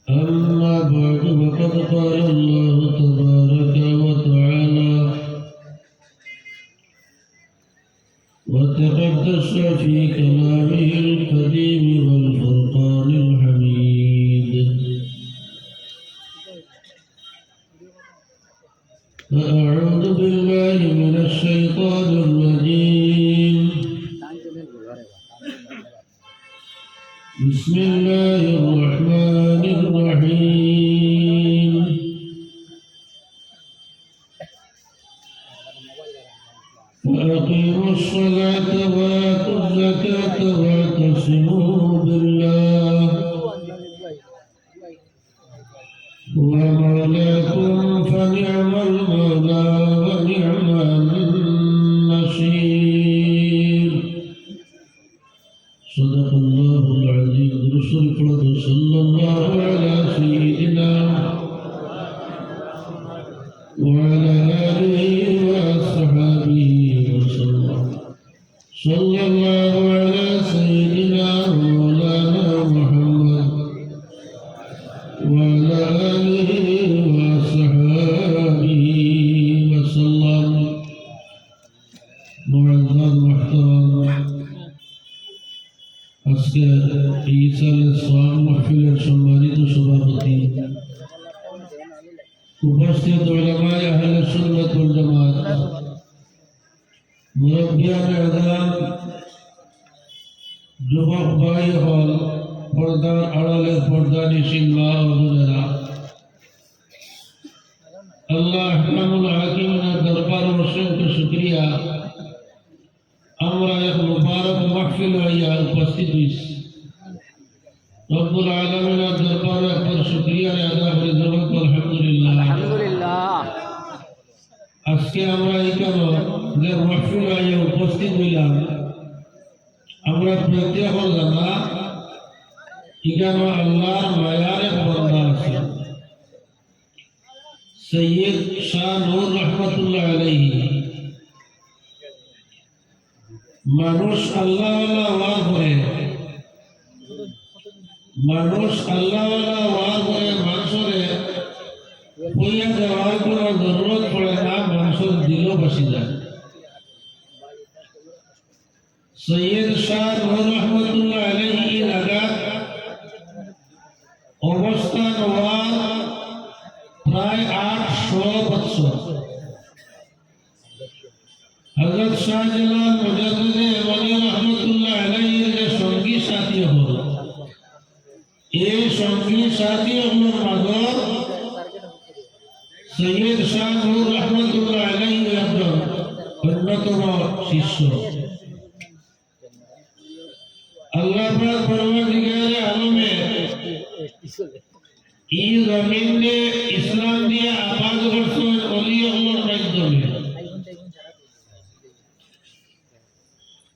أما بعد فقد قال الله تبارك وتعالى وتقدس في كلامه القديم والفرقان الحميد فأعوذ بالله من الشيطان الرجيم بسم الله الرحمن الرحيم فأقيموا الصلاة وآتوا الزكاة واعتصموا بالله هو مولاكم فنعم المولى ونعم النصير صدق الله العظيم رسول الله صلى الله على سيدنا وعلى آله وأصحابه وسلم صلى الله على سيدنا مولانا محمد وعلى آله وأصحابه وسلم معزز محترم আজকে ইসালে সোয়াম মাহফিলের সম্মানিত সভাপতি উপস্থিত উলামায়ে আহলে সুন্নাত ওয়াল জামাত মুরব্বিয়ান আযম যুবক ভাই হল পর্দার আড়ালে পর্দানিশীন মা ও বোনেরা আল্লাহ আহকামুল হাকিমের দরবারে অসংখ্য শুকরিয়া আমরা এক মুবারক মাহফিল হইয়া উপস্থিত হইছি রব্বুল আলামিনের দরবারে একবার শুকরিয়া আদায় করে জবাব আলহামদুলিল্লাহ। আজকে আমরা এখানে যে মাহফিল হইয়া উপস্থিত হইলাম আমরা প্রত্যেক জানা এখানে আল্লাহর মায়ার এক বান্দা আছে সৈয়দ শাহ নূর রহমাতুল্লাহ আলাইহি মানুষ আল্লাহ ওয়াজ করে মানুষের হইয়া যাওয়ার কোনো জরুরত পড়ে না মানুষের দিলও বসে যায় সৈয়দ শাহ নূর রহমাতুল্লাহ আলাইহি লাগাত অবস্থান হওয়ার প্রায় 800 বছর হযরত শাহজালাল মুজাদ্দিদে ওয়ালি রহমাতুল্লাহ আলাইহির যে সঙ্গী সাথী হল এই সঙ্গী সাথী হলোর মাঝে সৈয়দ শাহ নূর রহমাতুল্লাহ আলাইহি একজন অন্যতম শিষ্য আল্লাহ পাক পরওয়ারদিগারে আলমে এই জমিনে ইসলাম দিয়ে আবাদ করছেন ওলি আল্লাহর মাধ্যমে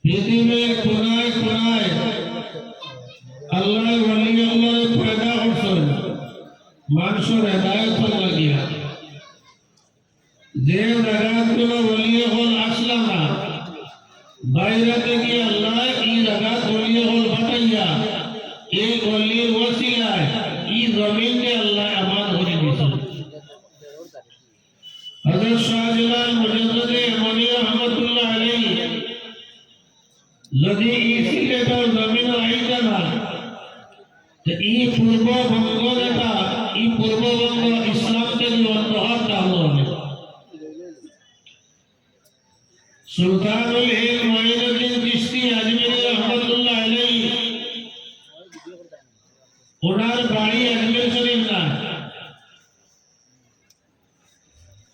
পৃথিবীর কোনায় কোনায় আল্লাহ ওলি আল্লাহর পয়দা করছেন মানুষের হেদায়েত লাগিয়া যে জায়গাগুলো ওলি হল আসলাম না বাইরে থেকে আল্লাহ এই জায়গা ওলি হল বাতাইয়া এই ওলির ওসিলায় এই জমিনে আল্লাহ আবাদ করে দিয়েছেন হযরত শাহজালাল মুজাদ্দিদে ওয়ালি রহমাতুল্লাহ আলাইহি যদি সিলেটের জমিন আইতা না তো এই পূর্ববঙ্গ যেটা এই পূর্ববঙ্গ ইসলামকে অন্তর্ভুক্ত হবে সুলতানুল হিন্দ মুঈনুদ্দিন চিশতি আজমিরি রহমাতুল্লাহ আলাইহি ওনার বাড়ি আজমির শরীফ না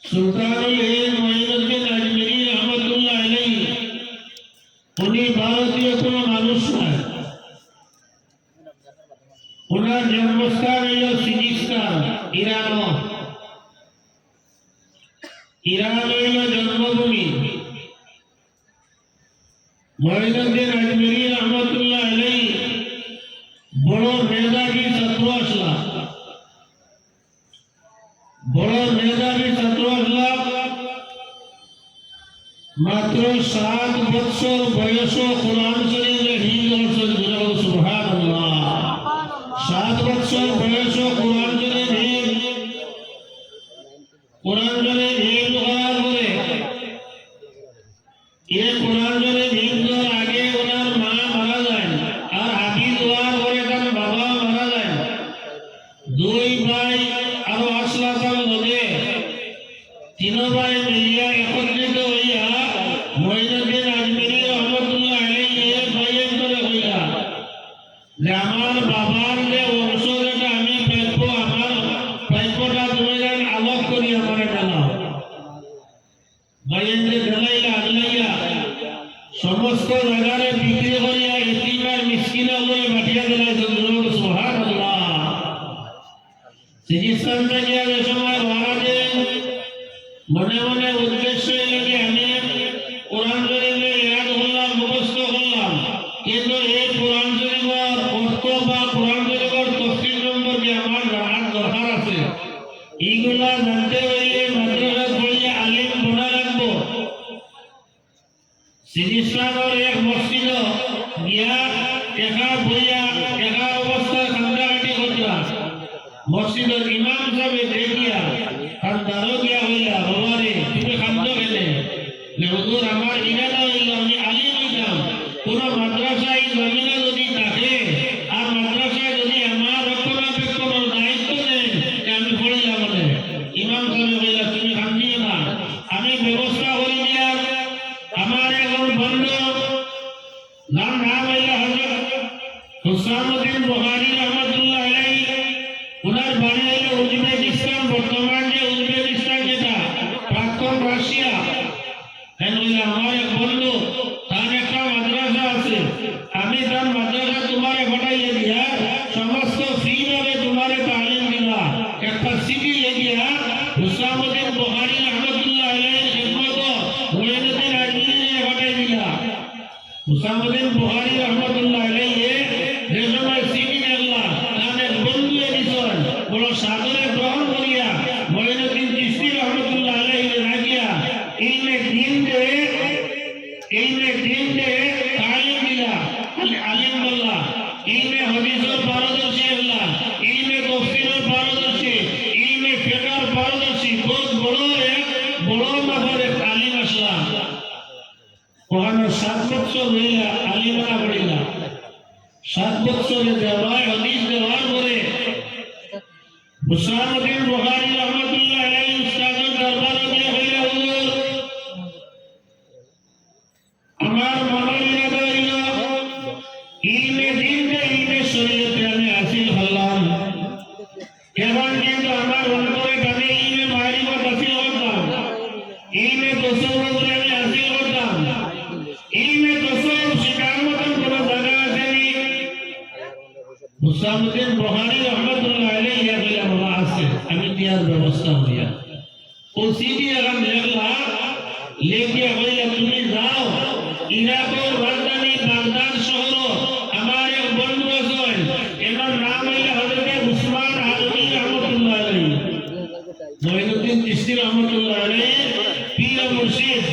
সুলতানুল হিন্দ মুঈনুদ্দিন আজমিরি রহমাতুল্লাহ আলাইহি উনি ভারতীয় কোনো মানুষ নয় ওনার জন্মস্থান হল সিজিস্তান ইরান হইল জন্মভূমি মুঈনুদ্দিন আজমিরি রহমাতুল্লাহ আলাইহি বড় মেধাবী ছাত্র আসলাম মাত্র 7 বছর বয়সে কোরআন শরীফে হিফজ করছেন। সুবহানাল্লাহ। 7 বছর বয়সে যে আমার বাবার যে অংশ যেটা আমি প্রাপ্য, আমার প্রাপ্যটা তুমি যেন আলোক করি আমার ঢালাও। বাইরে ঢালাইয়া আজলাইয়া সমস্ত জায়গায় বিক্রি করিয়া এতিম আর মিসকিন আলোয় বাটিয়া দিলাইছ। সুবহানাল্লাহ। সিজিস্তান থেকে যে সময় মহারাজে মনে মনে উদ্দেশ্য এলে আমি কোরআন শরীফে ইয়াদ করলাম, মুখস্থ করলাম, কিন্তু এই কোরআন শরীফের অর্থ বা কোরআন শরীফের তফসির সম্পর্কে আমার জানার দরকার আছে। এইগুলা জানতে হইলে মাদ্রাসা পড়িয়ে আলিম বনা লাগবো। সিজিস্তানের এক মসজিদ গিয়া একা বইয়া একা অবস্থায় কান্দাকাটি করলাম। মসজিদের ইমাম সাহেব দেখিয়া কান্দারও গিয়া হইলা, বাবারে তুমি কান্দ গেলে? হুজুর আমার ইরাদা হইল আমি আলিম হইতাম, কোন মাদ্রাসায় জমিনে যদি থাকে আর মাদ্রাসায় যদি আমার রক্ষণাবেক্ষণের দায়িত্ব নেন আমি পড়িলাম বলে। ইমাম সাহেব হইলা তুমি কান্দিও না, আমি ব্যবস্থা করে দিয়া আমার একজন বন্ধু নাম হইলা হযরত হুসাইনুদ্দিন বুখারী রহমাতুল্লাহ আলাইহি, উনার বাড়ি হইল উজবেকিস্তান, বর্তমান যে উজবেকিস্তান যেটা প্রাক্তন রাশিয়া। আমার এক বন্ধু তার একটা মাদ্রাসা আছে, আমি তার মাদ্রাসা তোমারে পাঠাইয়ে দিয়া সমস্ত ফ্রি ভাবে তোমারে তালিম দিলা। একটা সিটি লেগিয়া হুসাইনুদ্দিন বুখারী রহমাতুল্লাহ আলাইহির খিদমত মুঈনুদ্দিন আজমিরিয়ে পাঠাই দিলা। হুসাইনুদ্দিন বুখারী রহমাতুল্লাহ আলাইহি যে সময় সিটি দেখলা তার এক বন্ধু এদিছন বড় সাদরে গ্রহণ করিয়া মুঈনুদ্দিন চিশতি রহমাতুল্লাহ আলাইহি রাখিয়া ইলমে দিন দে তালিম দিলা, আলিম বললা। ইলমে হাদিসের পারদর্শী হল্লা, ইলমে তাফসীরের পারদর্শী, ইলমে ফিকহের পারদর্শী, বহুত বড় মাপের এক আলিম আসলা। ওখানে 7 বছর হইলা আলিমরা পড়িলা। 7 বছরে দেওয়ায় হাদিস দেওয়ার পরে হুসাইনুদ্দিন বুখারী রহমাতুল্লাহ আলাইহি উস্তাদের দরবারে গিয়ে হইলা, হুজুর আমার মনে ইরাদা হইল ইলমে দিন কে ইলমে শরীয়তে আমি হাসিল হলাম, এখন কিন্তু আমার অন্তরে টানে ইলমে মারিফত হাসিল করতাম, ইলমে তাসাউফ আমি হাসিল করতাম। ইলমে তাসাউফ শিখার মতন কোন জায়গা আসেনি। হুসাইনুদ্দিন বুখারী রহমাতুল্লাহ আলাইহি বলে বাবা আছে, আমি দেওয়ার ব্যবস্থা হইয়া ও সিডি এখন দেখলা লেগে হইয়া তুমি যাও ইরাকের রাজধানী বাগদাদ শহর আমার এক বন্ধু আছেন, এনার নাম হইল হযরত উসমান হারুনি রহমাতুল্লাহ আলাইহি। মুঈনুদ্দিন চিশতি রহমাতুল্লাহ আলাইহি পীর মুর্শিদ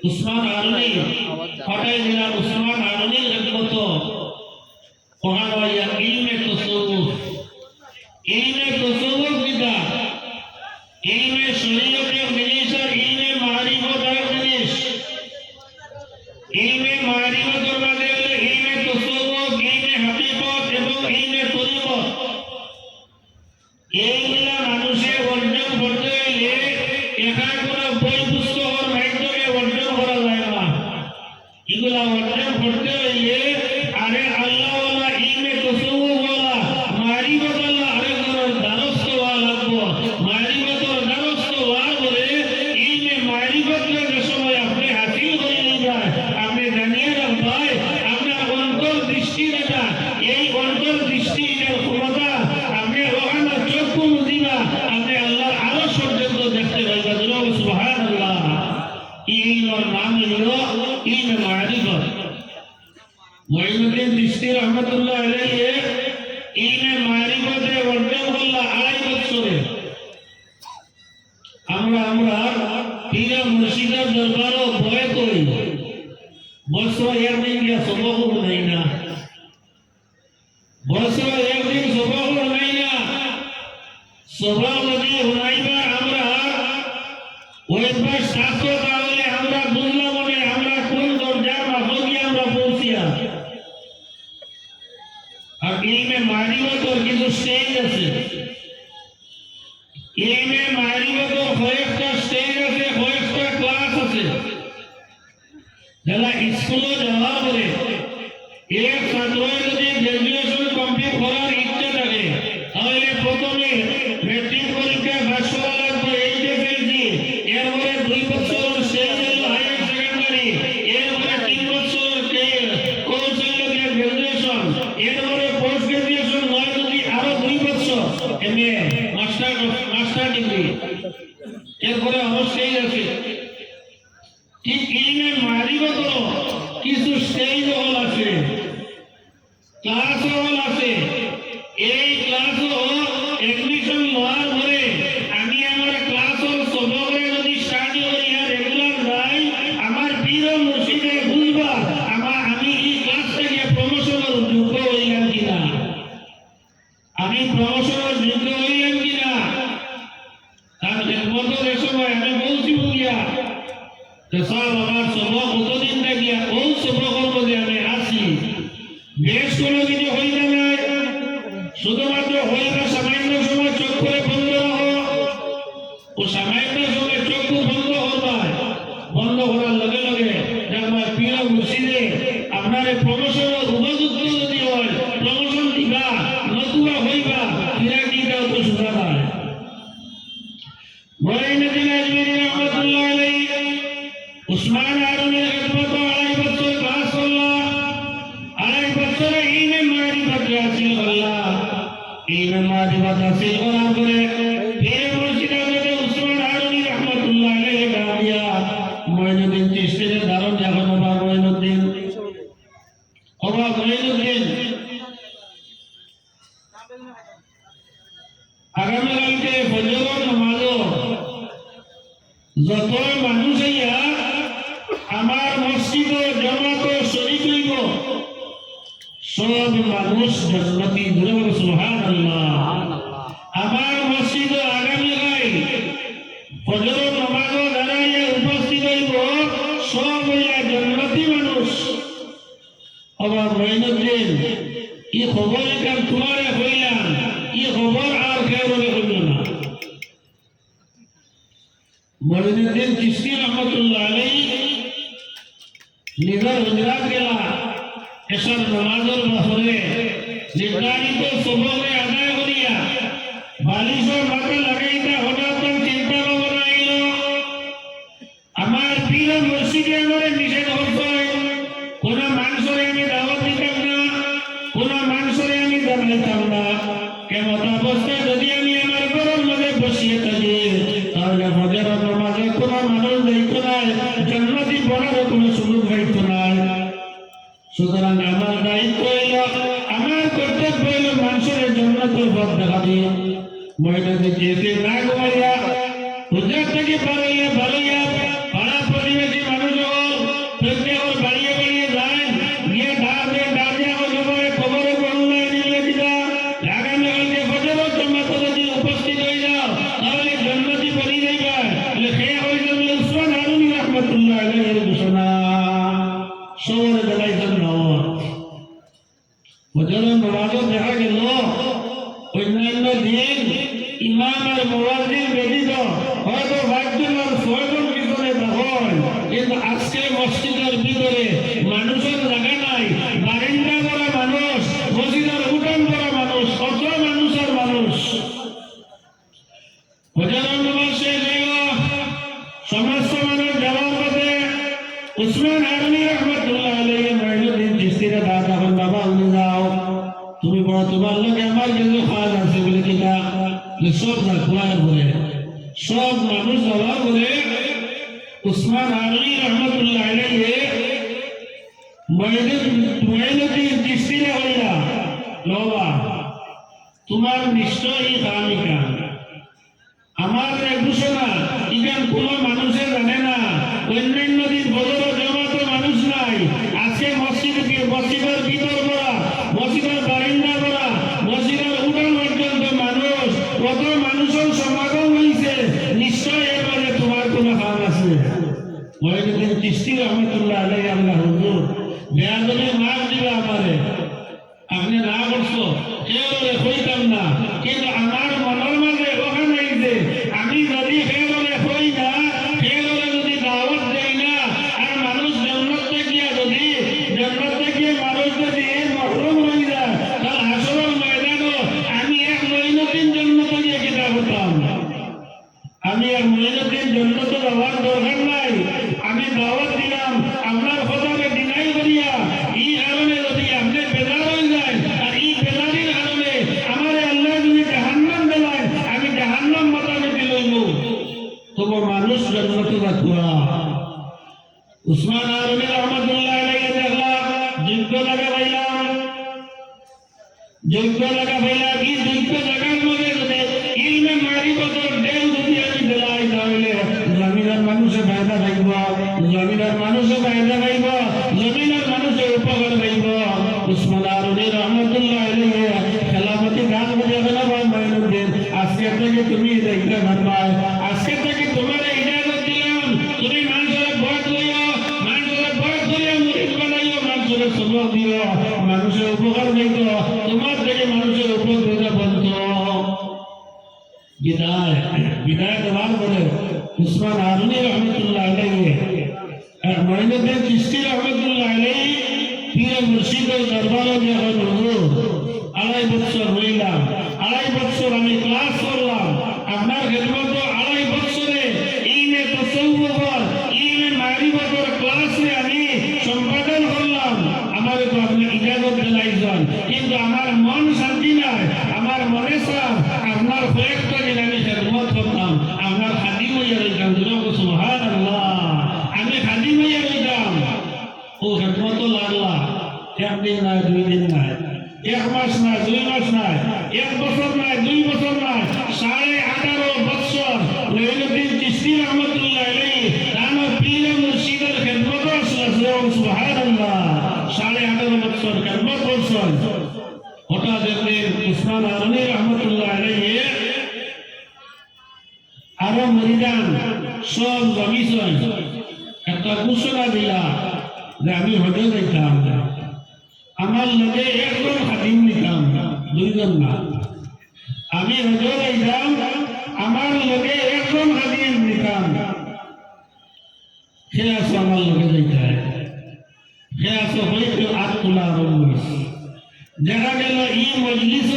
উসমান হারুনি পাঠাই দিলা। উসমান হারুনির খিদমত ওখানে হইয়া ইলমে তাসাউফ কিতা, ইলমে শরীয়ত এক জিনিস আর ইলমে মারিফত এক জিনিস। ইলমে মারিফতের মাঝে হলো ইলমে তাসাউফ, ইলমে হাকিকত এবং ইলমে তরিকত। এইগুলা মানুষে অর্জন করতে হইলে একা কোনো বই পুস্তকের মাধ্যমে অর্জন করা যায় না। এগুলা অর্জন করতে হইলে আরে আল্লাহওয়ালা ইলমে তাসাউফওয়ালা মারিফতওয়ালা আরেকজনের দ্বারস্থ হওয়া লাগবো। মারিফতের দ্বারস্থ হওয়ার পরে ইলমে মারিফতকে যে সময় আপনি হাসিল করে নিবেন, আপনি জানিয়ে রাখবেন আপনার অন্তর্দৃষ্টি যেটা, এই অন্তর্দৃষ্টির ক্ষমতা আপনি ওখানে চক্ষু মুজিবা, আপনি আল্লাহর আরো পর্যন্ত দেখতে পাইবেন। সুবহানাল্লাহ। ইলমের নাম হলো ইলমে মারিফত। মুঈনুদ্দিন চিশতি রহমাতুল্লাহ আলাইহি ইলমে মারিফতে অর্জন করলা 2.5 বছরে। আমরা পীর মুর্শিদের দরবারও ভয় করি, বছর একদিন গিয়া সবক নাই না, বছর একদিন সবক নাই না। সবক যদি হুনাইবা আমরা ওই পাশ থাকতো তাহলে আমরা বুঝলাম মনে আমরা কোন দরজার মাফলকে আমরা পৌঁছিয়া। আর ইলমে মারিফতের কিছু স্টেজ আছে, ইলমে মারিফতের কয়েকটা স্টেজ আছে, কয়েকটা ক্লাস আছে। যারা স্কুলে যাওয়া পরে এক ছাত্র যদি ক্লাস হল আছে, এই ক্লাসও এডমিশন লওয়ার পরে আমি আমার ক্লাস হল সবরে যদি স্টাডি করিয়া রেগুলার যাই, আমার পীর মুর্শিদে বুঝবা আমি এই ক্লাস থেকে প্রমোশনের যোগ্য হইলাম কিনা, আমি প্রমোশনের যোগ্য হইলাম কিনা। তার খেদমতের সময় আমি বলছি বুঝিয়া যে সব আমার সবক কতদিন থাকিয়া কোন সবকের মধ্যে আমি আছি, বেশ কোনো কিছু হইবে না, শুধুমাত্র হইবে সামান্য সময় চক্ষু বন্ধ ও সামান্য সময় চক্ষু বন্ধ করবার, বন্ধ করার লগে লগে আমার পীর মুর্শিদে আপনার প্রমোশনের উপযুক্ত যদি হয় প্রমোশন দিবা, নতুবা হইবা ফিরাটিটাও তো শোনা পায়। মঈনুদ্দিন আজমিরি রহমাতুল্লাহ আলাইহি উসমান হারুনের খেদমত 2.5 বছর ক্লাস করলা, 2.5 বছরে ইলমে মারিফত হাসিল করলা, ইলমে মারিফত হাসিল করার পরে পীর মুর্শিদ হযরত উসমান হারুনি রহমাতুল্লাহ আলাইহি গাওয়া মঈনুদ্দিন চিশতির ধারণ যখন বাবা মঈনুদ্দিন আগামীকালকে ফজরের নামাজও যত মানুষ আইয়া আমার মসজিদ জামাত শরীক হইব, সব মানুষ জান্নাতি বলে সুবহানাল্লাহ। আমার মসজিদ আগামীকাল ফজরের নামাজও দাঁড়াইয়া উপস্থিত হইব, সব হইয়া জান্নাতি মানুষ। আবার মঈনুদ্দিন এই খবর কাম তোমারে হইলাম, এই খবর আর কেউ হইল না। মঈনুদ্দিন চিশতি রহমাতুল্লাহ আলাইহি নিজের হুজরাত গেলা, এসব নামাজের বছরে নির্ধারিত সবকে আদায় করিয়া বালিশের মাথা লাগাইতে হঠাৎ চিন্তা ভাবনা আইল, আমার পীর মুর্শিদে আমারে নিষেধ করছে, কোন মানুষের আমি দাওয়াত দিতাম না, কোন মানুষের আমি জানাইতাম না, কেমন অবস্থায় যদি আমি আমার ঘরের মধ্যে বসিয়ে থাকি তাহলে ফজরের নামাজে কোন মানুষ যাইত না, জান্নাতি পড়ার কোন সুযোগ হইত না। সুতরাং আমার দায়িত্ব হইল, আমার কর্তব্য হইল মানুষের জান্নাতের পথ দেখা দিয়ে মহিলাদের যেতে না ঘুমাইয়া হুজরাত থেকে পারাইয়া বাড়াইয়া পাড়া প্রতিবেশী মানুষ প্রত্যেকের বাড়িয়ে বাড়িয়ে যায়, গিয়ে ডাকে খবরে বললে নিলে দিবা আগামীকালকে ফজরের জামাতে যদি উপস্থিত হয়ে যাও তাহলে জান্নাতি বলি যাইবা। লেখে হয়ে যাবে উসমান হারুনি রহমাতুল্লাহ আলাইহির ঘোষণা সবরে বেলায় জন্য ফজরের নামাজও দেখা গেল অন্যান্য দিন ইমাম আর মুয়াজ্জিন ব্যতীত হয়তো 5 জন আর 6 জন পিছনে তখন, কিন্তু আজকে মসজিদের ভিতরে মানুষের জায়গা নাই, বারিন্দা করা মানুষ, মসজিদের উঠান করা মানুষ, কত মানুষের মানুষ। ফজরের নামাজ শেষ হইল, সমস্ত মানুষ যাওয়ার পথে উসমান হারুনি রহমাতুল্লাহ আলাইহি মঈনুদ্দিন চিশতিরে দাদা হন, বাবা উনি যাও, তুমি বড় তোমার লোকে আমার কিন্তু খাওয়া আছে বলে কিনা সব খোলার পরে সব মানুষ যাওয়ার পরে উসমান হারুনি রহমাতুল্লাহ আলাইহি মঈনুদ্দিন চিশতিরে হইলা, বাবা তোমার নিশ্চয়ই কামিকা আমার ঘোষণা ইখান কোনো মানুষে জানে না, অন্যান্য দিন ফজরের জামাতে মানুষ নাই, আজকে মসজিদের ভিতর করা, মসজিদের বারিন্দা করা, মসজিদের উঠান পর্যন্ত মানুষ, কত মানুষের সমাগম হয়েছে, নিশ্চয় এর মাঝে তোমার কোনো হাত আছে। মঈনুদ্দিন চিশতি রহমাতুল্লাহ আলাইহি আল্লাহ হুজুর বেয়াদবি মাফ দিবা আমারে, আপনি না করছো কেউ হইতাম না, কিন্তু আমার মনের মাঝে ওখানে যে আমি যদি ফেরলে হই না, ফেরলে যদি দাওয়াত দেই না, আর মানুষ জান্নাতে গিয়া যদি জান্নাতে গিয়ে মানুষ যদি মহরুম হয়ে যায়, তাহলে হাসরের ময়দানে আমি এক মঈনুদ্দিন জান্নাতে গিয়ে কি হতাম? আমি এক মঈনুদ্দিন জান্নাতে যাওয়ার দরকার নাই, আমি দাওয়াত দিলাম আপনার খবরে ডিনাই করিয়া এই কারণে যদি আপনি বেজার হয়ে যায়, আর এই বেজারির কারণে আমার আল্লাহ যদি জাহান্নাম দেয় আমি জাহান্নাম মোতাবেক লইব, তবু মানুষ জান্নাতে রাখবা। উসমান হারুনি রহমাতুল্লাহ আলাইহি দেখলাম, যুদ্ধ লাগে পাইলাম, যোগ্য জায়গা পাইলা কি যোগ্য জায়গার মধ্যে যদি ইলমে মারিফতের ঢেউ যদি আমি দিলাই তাহলে জমিনের মানুষে ফায়দা পাইব, জমিনের মানুষে ফায়দা পাইব, জমিনের মানুষে উপকার পাইব। উসমান আরুনি রহমতুল্লাহ আলাইহি খেলাফতি গান বাজিয়ে গেলাম মাইনুদ্দিন, আজকে থেকে তুমি দেখতে পারবাই, আজকে থেকে তোমার ইজাজত দিলাম, তুমি মানুষের ভয় করিও, মানুষের ভয় করিও, মুরিদ বানাইও, মানুষের সবক দিও, মানুষের উপকার পাইব, তোমার থেকে মানুষের উপকার বন্ধ। বিদায় দেওয়ার পরে উসমান আরুনি রহমতুল্লাহ আলাইহি মাইনুদ্দিন চিশতি রহমতুল্লাহ আলাইহি পীর মুর্শিদের দরবারে যখন হুজুর 2.5 বছর রইলাম, 2.5 বছর আমি ক্লাস করলাম, আপনার খেদমত 2.5 বছরে ইলমে তাসাউফর, ইলমে মারিফতের ক্লাসে আমি সম্পাদন করলাম। আমার তো আপনি ইজাজত দিলাইছেন, কিন্তু আমার মন শান্তি নাই, আমার মনে চান আপনার কয়েকটা দিন আমি খেদমত করতাম, আপনার খাদিম হইয়া রইতাম। সুবহানাল্লাহ, আমি খাদিম হইয়া রইতাম। ও খেদমত লাগলা, একদিন নাই, 2 দিন নাই, 1 মাস নাই, 2 মাস নাই, 1 বছর নাই, 2 বছর নাই, 18.5 বছর মাইনুদ্দিন চিশতি রহমতুল্লাহ আলাইহি তার পীর মুর্শিদের খেদমত আসলেন। সুবহানাল্লাহ, 18.5 বছর খেদমত করছেন। হঠাৎ একদিন উসমান আরুনি রহমতুল্লাহ আলাইহি আরো মুরিদান সব জমিছেন, একটা ঘোষণা দিলা যে আমি হজে যাইতাম, আমার লগে একজন খাদিম নিতাম, 2 জন না, আমি হজে যাইতাম, আমার লগে একজন খাদিম নিতাম। সে আসো আমার লগে যাইতে, সে আসো হইতে 8 তোলা রইস। দেখা গেল ই মজলিস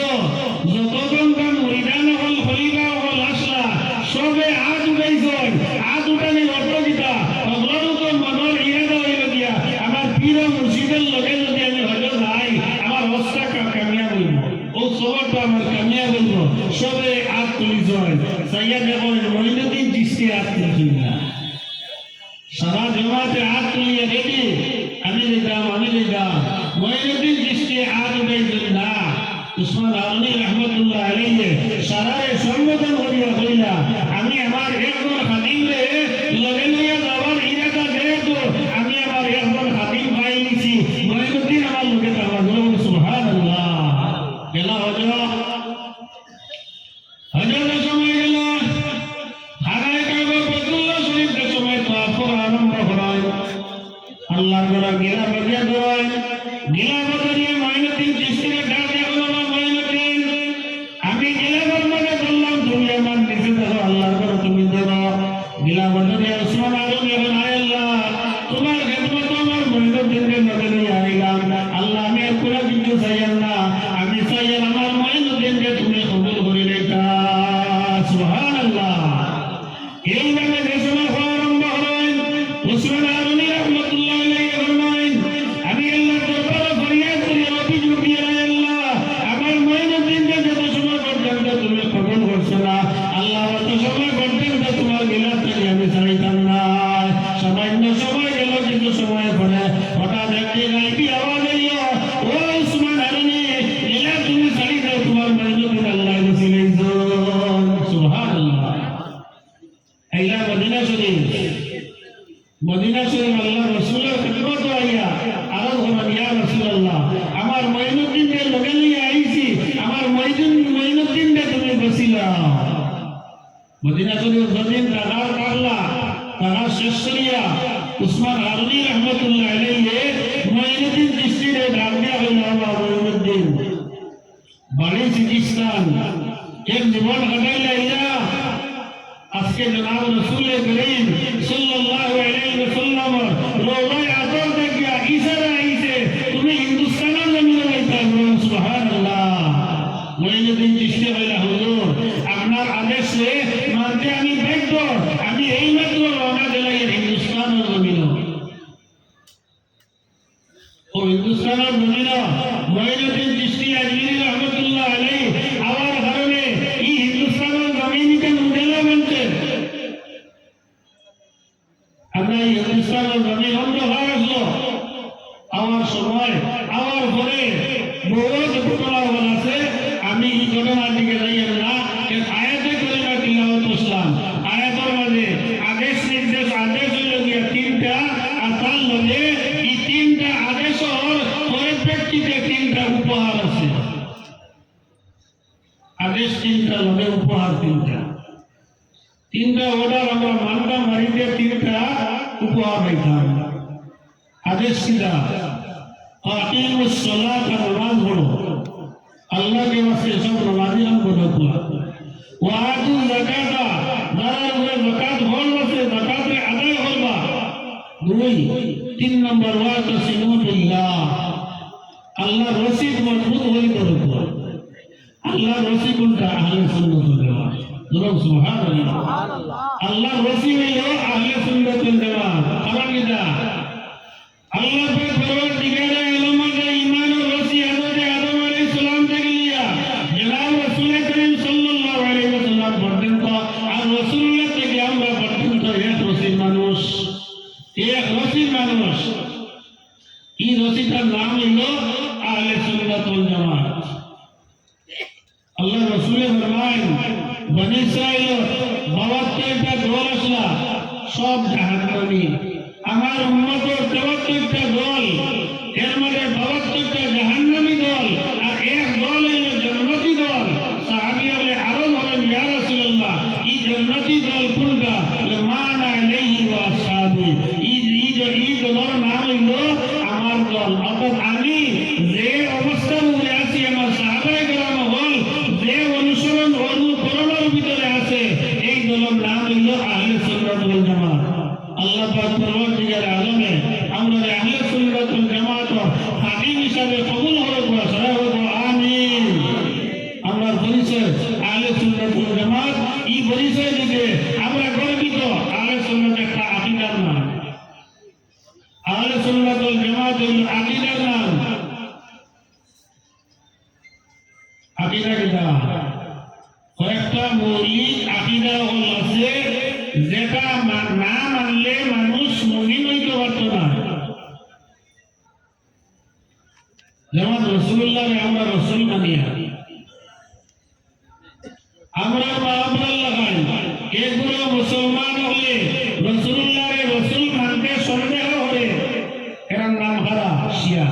যতজন কাম মুরিদান হল, খলিফা হল, আসলা সবে হাত উঠাইছেন, হাত উঠানি অর্থ দিতা অগ্রত মনের ইরাদা হইল গিয়া আমার পীর মুর্শিদের লগে যদি আমি হজে যাই আমার অবস্থা কামিয়াব হইব, ও সবরটা আমার কামিয়াব হইব। সবে হাত তুলিছেন, সাইয়া দেখেন মাইনুদ্দিন চিশতি হাত তুলছেন না, সারা জমাতে হাত তুলিয়া রেডি, আমি যেতাম, আমি যেতাম। মাইনুদ্দিন চিশতি হাত উঠাইছেন না। উসমান আরুনি রহমতুল্লাহ আলাইহি সারারে সম্বোধন করিয়া কইলা, আমি আমার একজন খাদিমরে লগে লইয়া যাওয়ার ইরাদা যেহেতু আমি আমার একজন খাদিম পাই নিছি, মাইনুদ্দিন আমার লগে যাওয়ার। সুবহানাল্লাহ, গেল হজরের সময় গেল, হারায় কাগজ বদুল্লাহ শরীফের সময় তওয়াফ করা আরম্ভ করায়, আল্লাহর ঘরে গিলা বাজিয়া দেওয়ায়, গিলা বাজিয়ে মাইনুদ্দিন চিশতিরে ডাক দিয়া বলল, মাইনুদ্দিন আমি গিলা বাজিয়ে বললাম তুমি আমার নিচে দেখো, আল্লাহর ঘরে তুমি দেখো। গিলা বাজিয়ে উসমান আরুনি বলেন, আয় আল্লাহ, তোমার খেদমত আমার মাইনুদ্দিনকে নজরে নিয়ে আইলাম, আল্লাহ আমি আর কোনো কিছু চাইলাম না, আমি চাইলাম আমার মাইনুদ্দিনকে তুমি কবুল করে নিতা। সুবহানাল্লাহ, এইভাবে যে সময় হওয়া আরম্ভ হলেন, উসমান আরুনি রহমতুল্লাহ আলাইহি ফরমায়েন, আমি আল্লাহর দরবারে ফরিয়াদ করি, অভিযোগ দিয়ে, আল্লাহ আমার মাইনুদ্দিনকে যত সময় পর্যন্ত তুমি কবুল করছো না, আল্লাহ অত সময় পর্যন্ত তোমার মিলাদ থেকে আমি চাইতাম না। সামান্য সময় গেল, কিছু সময় পরে হঠাৎ একটি গাইবি আওয়াজ এলো, ও উসমান আরুনি, মিলাদ তুমি চাই দাও, তোমার মাইনুদ্দিন আল্লাহ রসুলাইছেন। সুবহানাল্লাহ, আইলা মদিনা শরীফ, মদিনা শরীফ আল্লাহ রসুলের খেদমত আইয়া আরো বলেন, ইয়া রাসূলুল্লাহ, আমার মাইনুদ্দিনকে লগে নিয়ে আইছি, আমার মাইনুদ্দিনকে তুমি বসিলা। মদিনা শরীফ জমিন টাকার কারলা, টাকা শেষ করিয়া উসমান আরুনি রহমতুল্লাহ আলাইহি মাইনুদ্দিন চিশতিরে ডাক দেয়া হইল, মাইনুদ্দিন বাড়ি সিজিস্তান, এক জীবন কাটাইলা ইয়া, আজকে জনাব রাসূল করিম সাল্লাল্লাহু আলাইহি ওয়াসাল্লাম রওজায়ে আতর দেখিয়া ইশারা আইছে তুমি হিন্দুস্তানের জমিনে যাইতা। সুবহানাল্লাহ, মাইনুদ্দিন চিশতি কইলা, হুজুর আপনার আদেশে মানতে আমি বাধ্য, আমি এইমাত্র রওনা দিলাম হিন্দুস্তানের জমিনে। ও হিন্দুস্তানের জমিনে মাইনুদ্দিন চিশতি আজমিরি রহমতুল্লাহ আলাইহি আওয়ার কারণে এই হিন্দুস্তানের জমিনকে নুদেলা বলতে আমরা এই হিন্দুস্তানের জমিন অন্ধকার আসলো, আমার সময়, আমার পরে বহুত ঘটনা ঘটনার দিকে যাইয়েন না। আয়াতে করিমা তিলাওয়াত করলাম, আয়াতের মাঝে আদেশ নির্দেশ, আদেশ হইল গিয়া তিনটা, আর তার লগে এই তিনটা আদেশের পরিপ্রেক্ষিতে তিনটা উপহার আছে। আদেশ তিনটা, লগে উপহার তিনটা। তিনটা অর্ডার আমরা মানতাম, বাড়িতে তিনটা উপহার পাইতাম। আদেশ কিনা আকিমুস সালাত, নামাজ পড়ো, আল্লাহকে ওয়াসে সব নামাজি নাম করো। ওয়া আতু যাকাতা, যারা উপরে যাকাত হল আছে যাকাতে আদায় করবা। দুই, তিন নম্বর ওয়া তাসিমু বিল্লাহ, আল্লাহর রশিদ মজবুত হই করো। আল্লাহর রশিদ কোনটা? আহলে সুন্নাত ওয়াল জামাত। জোরে সুবহানাল্লাহ। আল্লাহর রশিদ হলো আহলে সুন্নাত ওয়াল জামাত। কারণ এটা আল্লাহ পাক পরবর্তীকালে আলমকে ঈমানের রশি হযরত আদম আলাইহিস সালাম থেকে নিয়া জনাব রাসূল করিম সাল্লাল্লাহু আলাইহি ওয়াসাল্লাম পর্যন্ত, আর রাসূলুল্লাহ থেকে আমরা পর্যন্ত এক রশির মানুষ, এক রশির মানুষ। এই রশিটার নাম হলো আহলে সুন্নাত ওয়াল জামাত। আল্লাহ রাসূল ফরমায়েন, বনী ইসরাঈল 72টা দল আসলা, সব জাহান্নামী। আমার উম্মতের 73টা দল, এর মধ্যে 72টা জাহান্নামী দল, আর এক দল হলো জান্নাতি দল। সাহাবীরা আরো বলেন, ইয়া রাসূলুল্লাহ, এই জান্নাতি দল কোনটা? মানা আলাইহি ওয়া আসহাবি, এই দলের নাম হলো আমার দল। অর্থাৎ আমি যে অবস্থার উপরে আছি, আমার সাহাবায়ে কেরাম হল যে অনুসরণ অনুকরণের ভিতরে আছে, এই দলের নাম হলো আহলে সুন্নাত ওয়াল জামাত। আল্লাহ পাক পরবর্তীকালে আলমে আমরা আহলে সুন্নাত ওয়াল জামাত হাকিম হিসাবে কবুল করুক, সবাই বলবো আমিন। আমরা পরিচয় আহলে সুন্নাত ওয়াল জামাত, এই পরিচয় দিতে আমরা গর্বিত। আহলে সুন্নাত একটা আকীদার নাম, আহলে সুন্নাত ওয়াল জামাত হলো আকীদার নাম। আকীদা কিটা? কয়েকটা মৌলিক আকীদা হল আছে, যেটা না মানলে মানুষ মুমিন হইতে পারত না। যেমন রাসূলুল্লাহকে আমরা রাসূল মানিয়া, আমরা বারাবর লাগাই, এগুলো মুসলমান হলে রাসূলুল্লাহকে রাসূল মানতে সন্দেহ করে, এর নাম হারা শিয়া।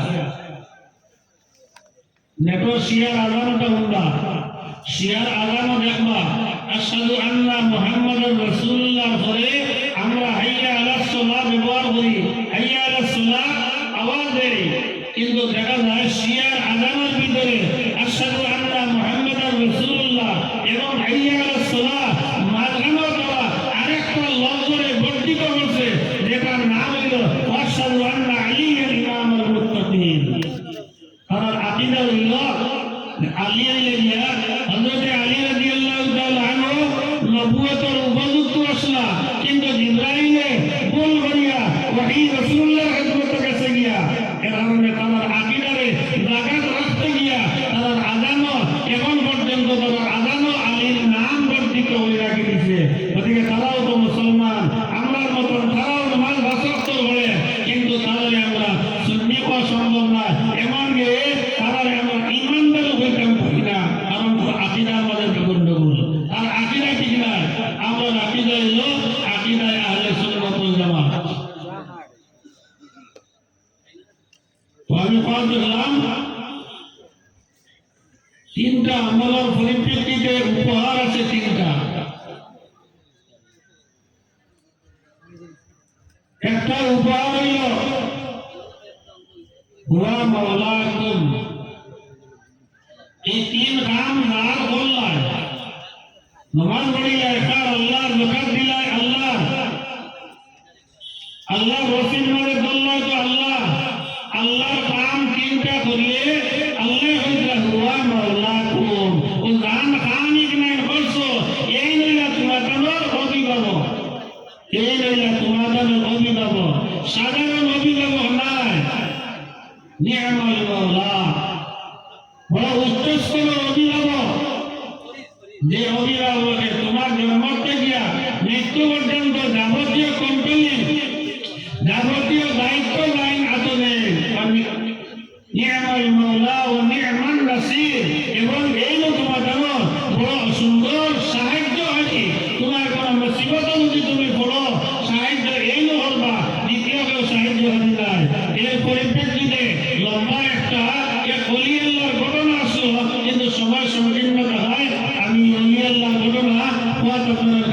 দেখো শিয়ার আযানটা উল্টা, শিয়ার আযানও দেখবা আশহাদু আন্না মুহাম্মাদুর রাসূলুল্লাহ পরে আমরা হাইয়া আলাস সালাহ ব্যবহার করি, হাইয়া আলাস সালাহ আওয়াজ দেই, কিন্তু দেখা যায় শিয়ার আযানের ভিতরে আশহাদু আন্না মুহাম্মাদুর রাসূলুল্লাহ এবং হাইয়া আলাস সালাহ মাঝখানে দেওয়া আরেকটা লফজে বর্ধিত হয়েছে, যেটার নাম হলো আশহাদু আন্না আলিয়্যান ইমামুল মুত্তাকিন। তার আকীদা হলো আলী আলাইহিয়া হযরত আলী রাদিয়াল্লাহু তাআলা আনহু নবুয়তের উপযুক্ত আসলা, কিন্তু জিবরাইলে ভুল করিয়া ওহী রাসূলুল্লাহর খিদমতে গেছে গিয়া, এর কারণে তার আকীদারে জাগাত রাখতে গিয়া তার আযানও এখন পর্যন্ত তার আযানও আলীর নাম বর্ধিত হয়ে রাখি দিছে। ওদিকে তারাও তো মুসলমান, আমরার মতন তারাও নামাজ বাসক্ত করে, কিন্তু তারাই আমরা সুন্নি হওয়া সম্ভব না। এমন যে তারাই আমরা ইমানদার হইতাম পারি না, কারণ আকীদা আমাদের গন্ডগোল। আর আকীদা ঠিক না, আমার আকীদা হলো আকীদায়ে আহলে সুন্নাত ওয়াল জামাত। আমি কথা দেখলাম তিনটা আমলের পরিপ্রেক্ষিতে উপহার আছে তিনটা। একটা উপহার হইল হুয়া মাওলাকুম, এই তিন কাম যার করলাই, নামাজ পড়িলাই, কার আল্লাহর, যাকাত দিলাই আল্লাহ, আল্লাহ রসিদ মারে দল্লাই তো আল্লাহ, আল্লাহর কাম তিনটা করলে আল্লাহ হইতা হুয়া মাওলাকুম। ও গান কামই নাই করছো, এই নইলা তোমাদের অভিভাবক, এই নইলা তোমাদের অভিভাবক, সাধারণ অভিভাবক নাই। নি'মাল মাওলা, বড় উচ্চস্তর অভিভাবক, যে অভিভাবকে তোমার জন্ম থেকে মৃত্যু পর্যন্ত যাবতীয় কন্ট্রোলিং, যাবতীয় দায়িত্ব লাইন আতনে। নি'মাল মাওলা ও নি'মান নাসির, এবং এই তোমাদের আপনারা